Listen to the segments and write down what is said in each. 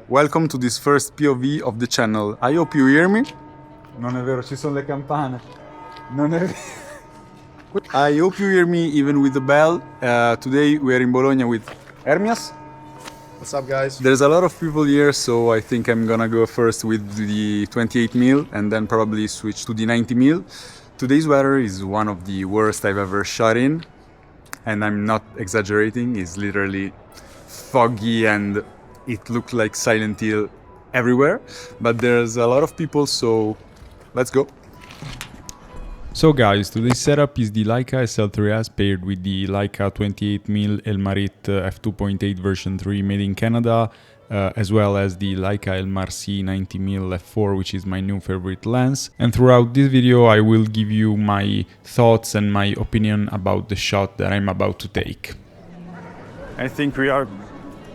Welcome to this first POV of the channel. I hope you hear me. Non è vero, ci sono le campane. Non è vero. I hope you hear me even with the bell. Today we are in Bologna with Hermias. What's up, guys? There's a lot of people here, so I think I'm gonna go first with the 28mm and then probably switch to the 90mm. Today's weather is one of the worst I've ever shot in, and I'm not exaggerating. It's literally foggy and it looked like Silent Hill everywhere, but there's a lot of people, so let's go. So guys, today's setup is the Leica SL3-S paired with the Leica 28mm Elmarit f2.8 version 3 made in Canada, as well as the Leica Elmar C 90mm f4, which is my new favorite lens. And throughout this video I will give you my thoughts and my opinion about the shot that I'm about to take. I think we are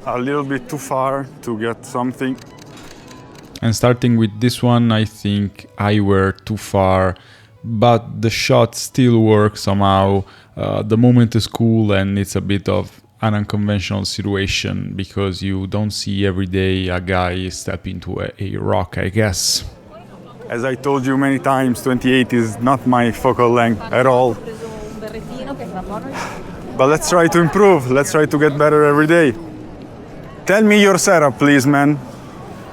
a little bit too far to get something. And starting with this one, I think I were too far, but the shot still works somehow. The moment is cool and it's a bit of an unconventional situation because you don't see every day a guy step into a rock, I guess. As I told you many times, 28 is not my focal length at all. But let's try to improve, let's try to get better every day. Tell me your setup, please, man.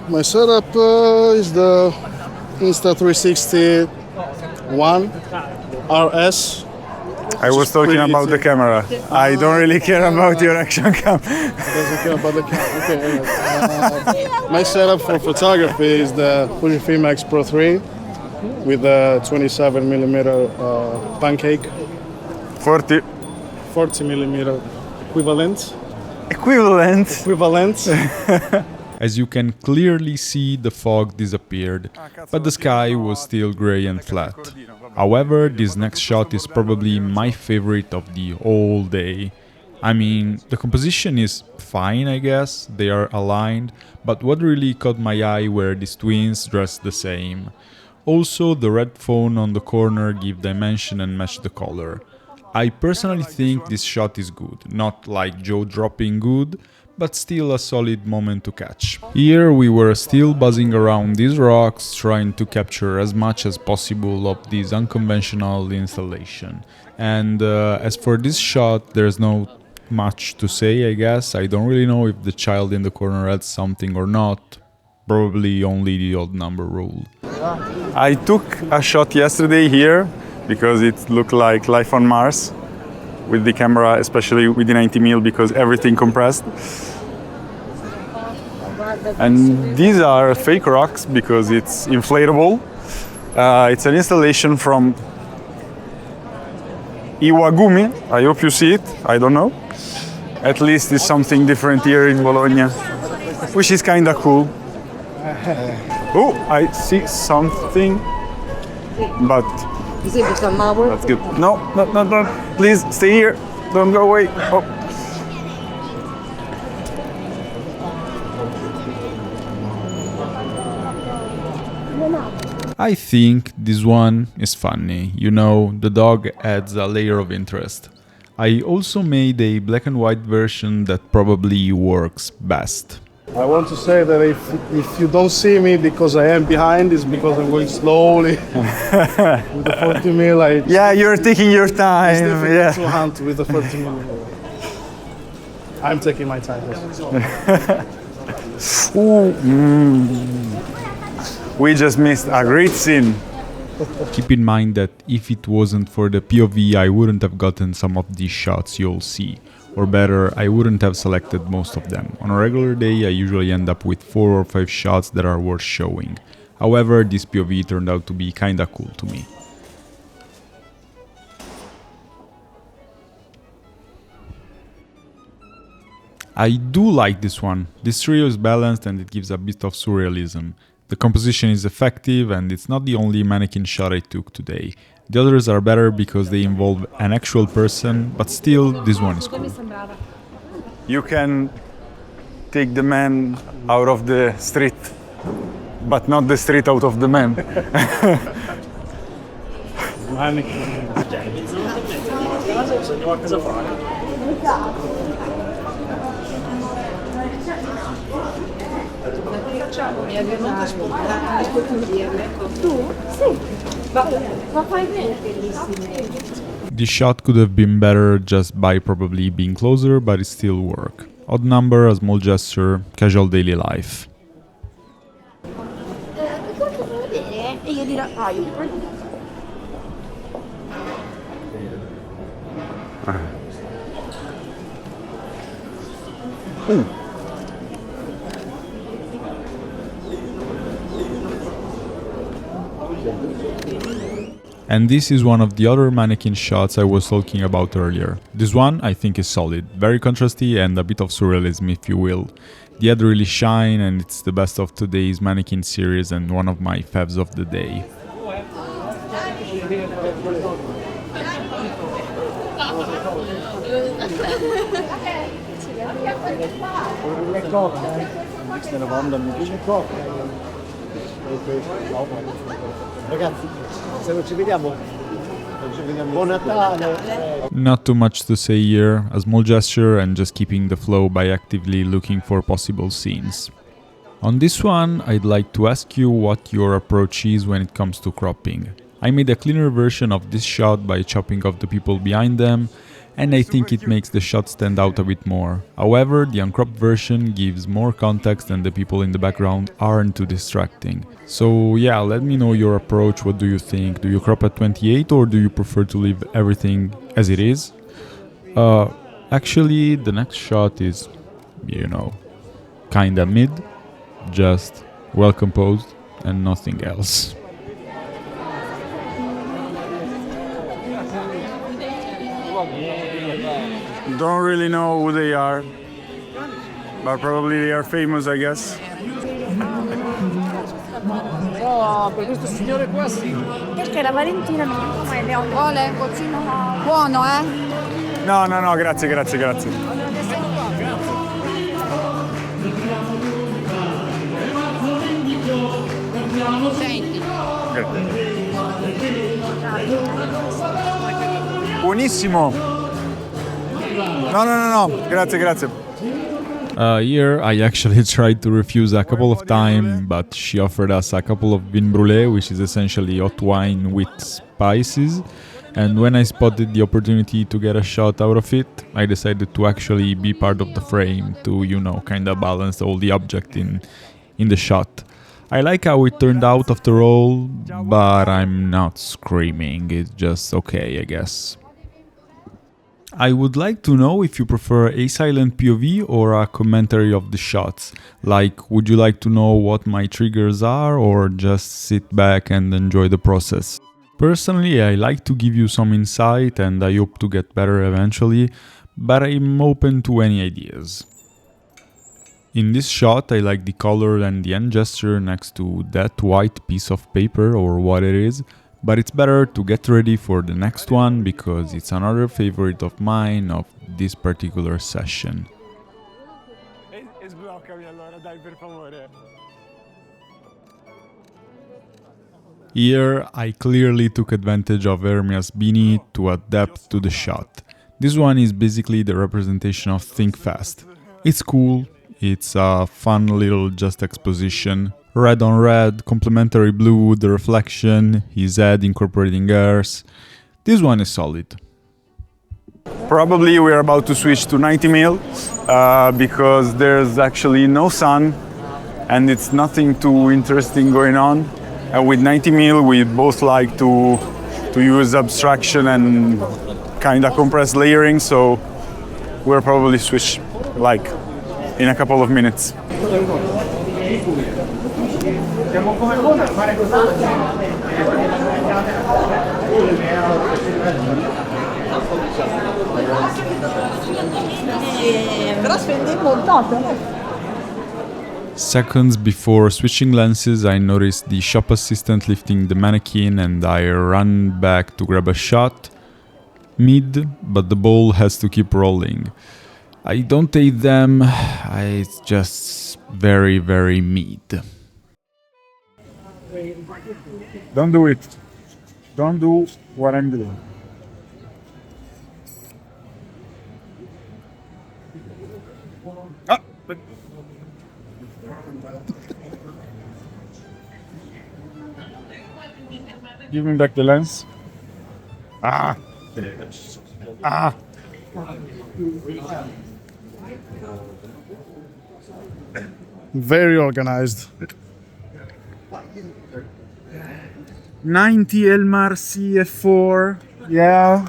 My setup is the Insta360 1 RS. I was talking about the camera. I don't really care about your action cam. Doesn't care about the camera. Okay. My setup for photography is the Fujifilm X Pro 3 with a 27mm pancake. 40 40mm equivalent. Equivalent. As you can clearly see, the fog disappeared, but the sky was still grey and flat. However, this next shot is probably my favorite of the whole day. I mean, the composition is fine, I guess, they are aligned, but what really caught my eye were these twins dressed the same. Also, the red phone on the corner give dimension and match the color. I personally think this shot is good, not like jaw-dropping good, but still a solid moment to catch. Here we were still buzzing around these rocks, trying to capture as much as possible of this unconventional installation. And as for this shot, there's no much to say, I guess. I don't really know if the child in the corner had something or not. Probably only the odd number rule. I took a shot yesterday here because it looked like life on Mars with the camera, especially with the 90mm, because everything compressed. And these are fake rocks because it's inflatable. It's an installation from Iwagumi. I hope you see it. I don't know. At least it's something different here in Bologna, which is kind of cool. Oh, I see something, but that's good. No, please stay here. Don't go away. Oh. I think this one is funny, you know, the dog adds a layer of interest. I also made a black and white version that probably works best. I want to say that if you don't see me because I am behind, it's because I'm going slowly. With the 40mm, Yeah, you're taking your time. it's difficult Yeah. to hunt with the 40mm. I'm taking my time. We just missed a great scene. Keep in mind that if it wasn't for the POV, I wouldn't have gotten some of these shots you'll see. Or better, I wouldn't have selected most of them. On a regular day, I usually end up with 4 or 5 shots that are worth showing. However, this POV turned out to be kinda cool to me. I do like this one. This trio is balanced and it gives a bit of surrealism. The composition is effective and it's not the only mannequin shot I took today. The others are better because they involve an actual person, but still, this one is cool. You can take the man out of the street, but not the street out of the man. The shot could have been better just by probably being closer, but it still worked. Odd number, a small gesture, casual daily life. And this is one of the other mannequin shots I was talking about earlier. This one I think is solid, very contrasty and a bit of surrealism if you will. The head really shine and it's the best of today's mannequin series and one of my faves of the day. Not too much to say here, a small gesture and just keeping the flow by actively looking for possible scenes. On this one, I'd like to ask you what your approach is when it comes to cropping. I made a cleaner version of this shot by chopping off the people behind them, and I think it makes the shot stand out a bit more. However, the uncropped version gives more context and the people in the background aren't too distracting. So yeah, let me know your approach, what do you think? Do you crop at 28 or do you prefer to leave everything as it is? Actually, the next shot is, kinda mid, just well composed and nothing else. Don't really know who they are, but probably they are famous, I guess. Oh, per questo signore qua sì. Perché la Valentina mi chiama e le vuole? Buono, eh? No, grazie. Senti. Buonissimo! No, grazie. Here I actually tried to refuse a couple of times, but she offered us a couple of vin brûlé, which is essentially hot wine with spices. And when I spotted the opportunity to get a shot out of it, I decided to actually be part of the frame to, kinda balance all the object in the shot. I like how it turned out after all, but I'm not screaming, it's just okay, I guess. I would like to know if you prefer a silent POV or a commentary of the shots. Like, would you like to know what my triggers are or just sit back and enjoy the process? Personally, I like to give you some insight and I hope to get better eventually, but I'm open to any ideas. In this shot, I like the color and the end gesture next to that white piece of paper or what it is. But it's better to get ready for the next one because it's another favorite of mine of this particular session. Here I clearly took advantage of Hermia's beanie to add depth to the shot. This one is basically the representation of Think Fast. It's cool, it's a fun little just exposition. Red on red, complementary blue, the reflection, his head incorporating hers. This one is solid. Probably we're about to switch to 90mm because there's actually no sun and it's nothing too interesting going on. And with 90mm we both like to use abstraction and kinda compressed layering, so we'll probably switch like in a couple of minutes. Seconds before switching lenses, I noticed the shop assistant lifting the mannequin and I ran back to grab a shot. Mid, but the ball has to keep rolling. I don't hate them, it's just very, very mid. Don't do it. Don't do what I'm doing. Give me back the lens. Ah! Ah! Very organized. 90 Elmar CF4. Yeah.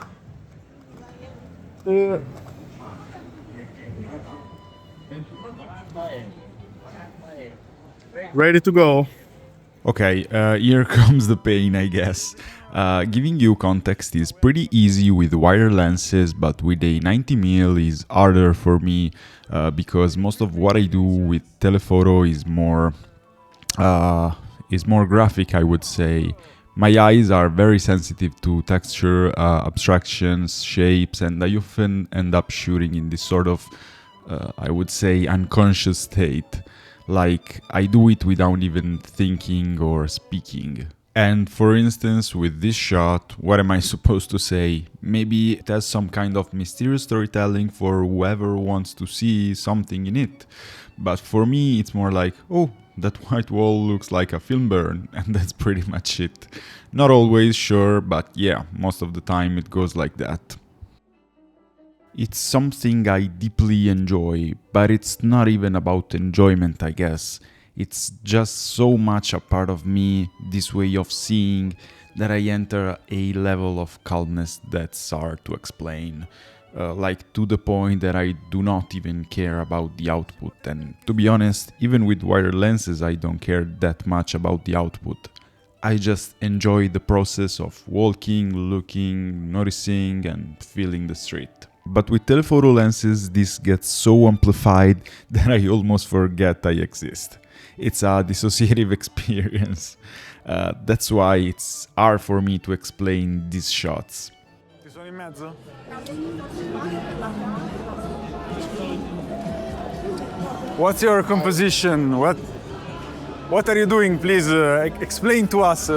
Ready to go. Okay, here comes the pain, I guess. Giving you context is pretty easy with wire lenses, but with a 90mm is harder for me because most of what I do with telephoto is more graphic, I would say. My eyes are very sensitive to texture, abstractions, shapes, and I often end up shooting in this sort of, I would say, unconscious state. Like, I do it without even thinking or speaking. And for instance, with this shot, what am I supposed to say? Maybe it has some kind of mysterious storytelling for whoever wants to see something in it. But for me, it's more like, oh, that white wall looks like a film burn, and that's pretty much it. Not always, sure, but yeah, most of the time it goes like that. It's something I deeply enjoy, but it's not even about enjoyment, I guess. It's just so much a part of me, this way of seeing, that I enter a level of calmness that's hard to explain. Like to the point that I do not even care about the output, and to be honest, even with wider lenses I don't care that much about the output. I just enjoy the process of walking, looking, noticing and feeling the street. But with telephoto lenses this gets so amplified that I almost forget I exist. It's a dissociative experience. That's why it's hard for me to explain these shots. Ti sono in mezzo? What's your composition? What are you doing? Please explain to us.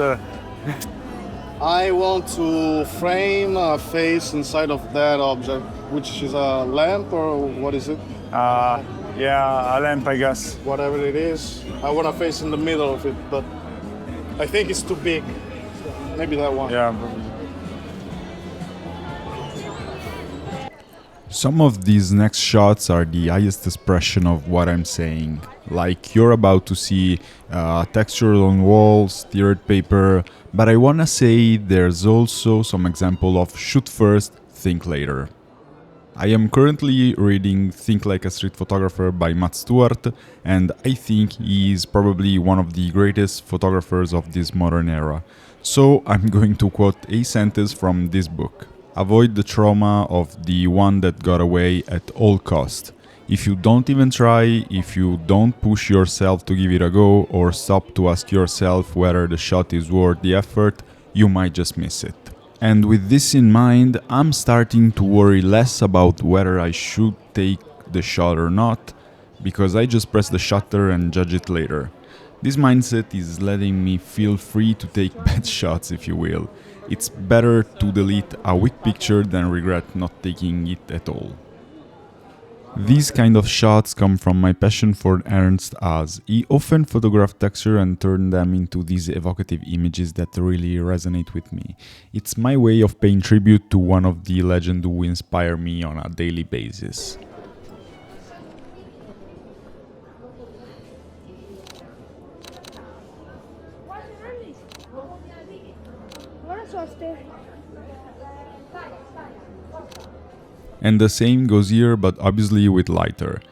I want to frame a face inside of that object, which is a lamp or what is it? Yeah, a lamp, I guess. Whatever it is. I want a face in the middle of it, but I think it's too big. Maybe that one. Yeah. Some of these next shots are the highest expression of what I'm saying. Like you're about to see texture on walls, tiered paper, but I wanna say there's also some example of shoot first, think later. I am currently reading Think Like a Street Photographer by Matt Stewart, and I think he is probably one of the greatest photographers of this modern era. So I'm going to quote a sentence from this book. Avoid the trauma of the one that got away at all cost. If you don't even try, if you don't push yourself to give it a go or stop to ask yourself whether the shot is worth the effort, you might just miss it. And with this in mind, I'm starting to worry less about whether I should take the shot or not, because I just press the shutter and judge it later. This mindset is letting me feel free to take bad shots, if you will. It's better to delete a weak picture than regret not taking it at all. These kind of shots come from my passion for Ernst Haas. He often photographed texture and turned them into these evocative images that really resonate with me. It's my way of paying tribute to one of the legends who inspire me on a daily basis. And the same goes here, but obviously with lighter.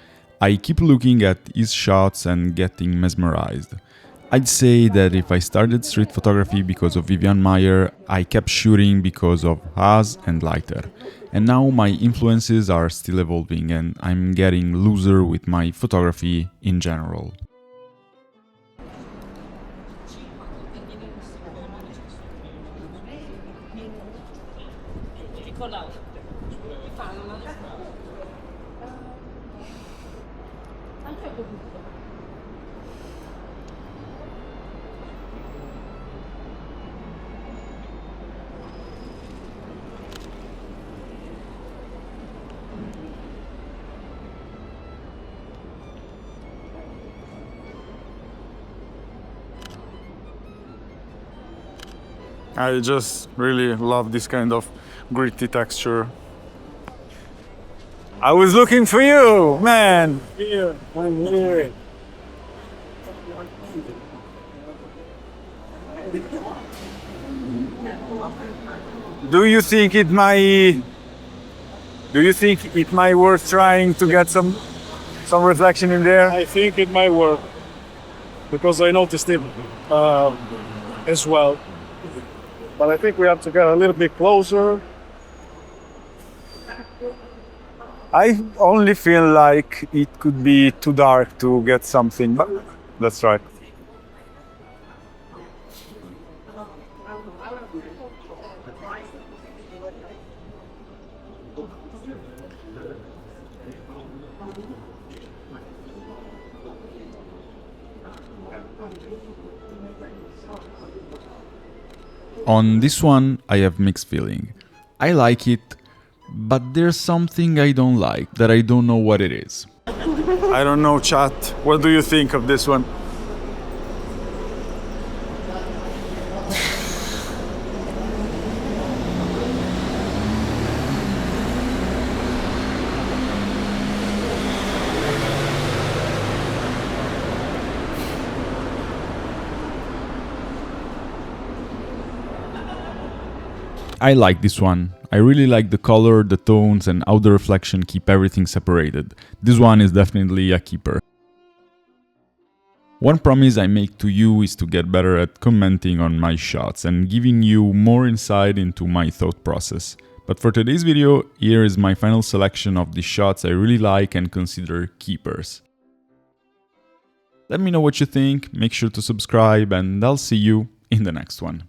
I keep looking at his shots and getting mesmerized. I'd say that if I started street photography because of Vivian Maier, I kept shooting because of Haas and lighter. And now my influences are still evolving and I'm getting looser with my photography in general. I just really love this kind of gritty texture. I was looking for you, man. Here, I'm here. Do you think it might worth trying to get some reflection in there? I think it might work because I noticed it as well. But I think we have to get a little bit closer. I only feel like it could be too dark to get something, but that's right. On this one, I have mixed feeling. I like it, but there's something I don't like that I don't know what it is. I don't know, chat. What do you think of this one? I like this one. I really like the color, the tones, and how the reflection keep everything separated. This one is definitely a keeper. One promise I make to you is to get better at commenting on my shots and giving you more insight into my thought process. But for today's video, here is my final selection of the shots I really like and consider keepers. Let me know what you think, make sure to subscribe, and I'll see you in the next one.